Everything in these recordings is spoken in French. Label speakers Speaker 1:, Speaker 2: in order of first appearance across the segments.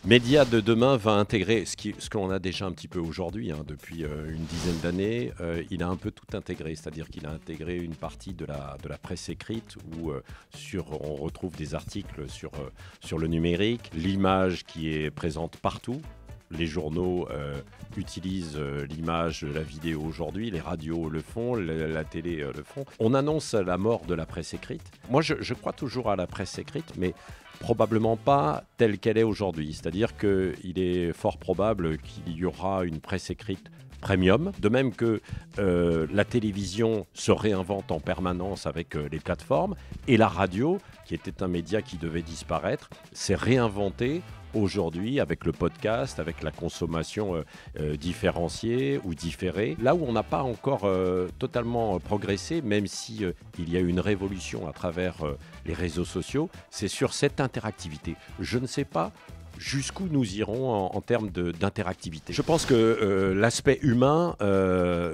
Speaker 1: Média de demain va intégrer ce qu'on a déjà un petit peu aujourd'hui, depuis une dizaine d'années. Il a un peu tout intégré, c'est-à-dire qu'il a intégré une partie de la presse écrite où on retrouve des articles sur le numérique, l'image qui est présente partout. Les journaux utilisent l'image, la vidéo aujourd'hui, les radios le font, la télé le font. On annonce la mort de la presse écrite. Moi, je crois toujours à la presse écrite, mais probablement pas telle qu'elle est aujourd'hui. C'est-à-dire qu'il est fort probable qu'il y aura une presse écrite premium, de même que la télévision se réinvente en permanence avec les plateformes, et la radio, qui était un média qui devait disparaître, s'est réinventée aujourd'hui avec le podcast, avec la consommation différenciée ou différée. Là où on n'a pas encore totalement progressé, même si il y a une révolution à travers les réseaux sociaux, c'est sur cette interactivité. Je ne sais pas jusqu'où nous irons en termes d'interactivité. Je pense que l'aspect humain,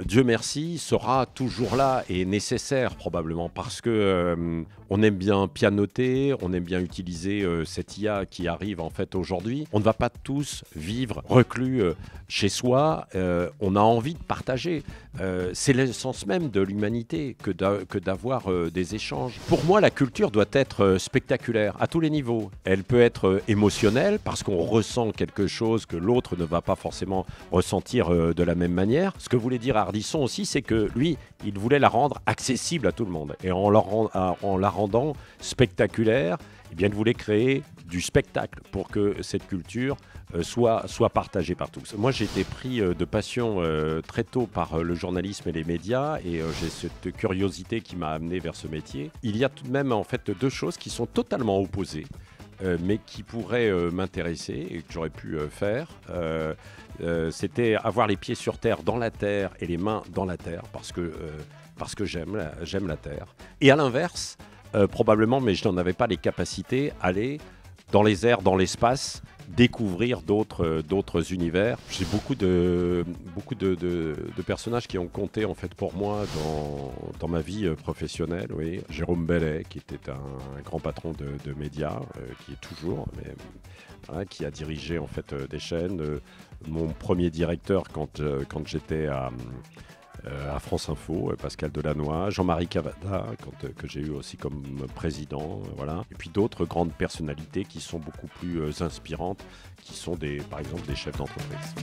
Speaker 1: Dieu merci, sera toujours là et nécessaire probablement parce que on aime bien pianoter, on aime bien utiliser cette IA qui arrive en fait aujourd'hui. On ne va pas tous vivre reclus chez soi, on a envie de partager. C'est l'essence même de l'humanité que d'avoir des échanges. Pour moi, la culture doit être spectaculaire à tous les niveaux. Elle peut être émotionnelle parce qu'on ressent quelque chose que l'autre ne va pas forcément ressentir de la même manière. Ce que voulait dire Ardisson aussi, c'est que lui, il voulait la rendre accessible à tout le monde. Et en la rendant spectaculaire, eh bien, il voulait créer du spectacle pour que cette culture soit partagée par tous. Moi, j'ai été pris de passion très tôt par le journalisme et les médias et j'ai cette curiosité qui m'a amené vers ce métier. Il y a tout de même en fait deux choses qui sont totalement opposées. Mais qui pourrait m'intéresser et que j'aurais pu faire, c'était avoir les pieds sur terre, dans la terre, et les mains dans la terre, parce que j'aime la terre. Et à l'inverse, probablement, mais je n'en avais pas les capacités, aller dans les airs, dans l'espace, découvrir d'autres univers. J'ai beaucoup de personnages qui ont compté en fait pour moi dans ma vie professionnelle. Oui. Jérôme Bellet, qui était un grand patron de médias, qui est toujours, mais voilà, qui a dirigé en fait des chaînes. Mon premier directeur quand j'étais à France Info, Pascal Delannoy, Jean-Marie Cavada, que j'ai eu aussi comme président, voilà. Et puis d'autres grandes personnalités qui sont beaucoup plus inspirantes, qui sont par exemple des chefs d'entreprise.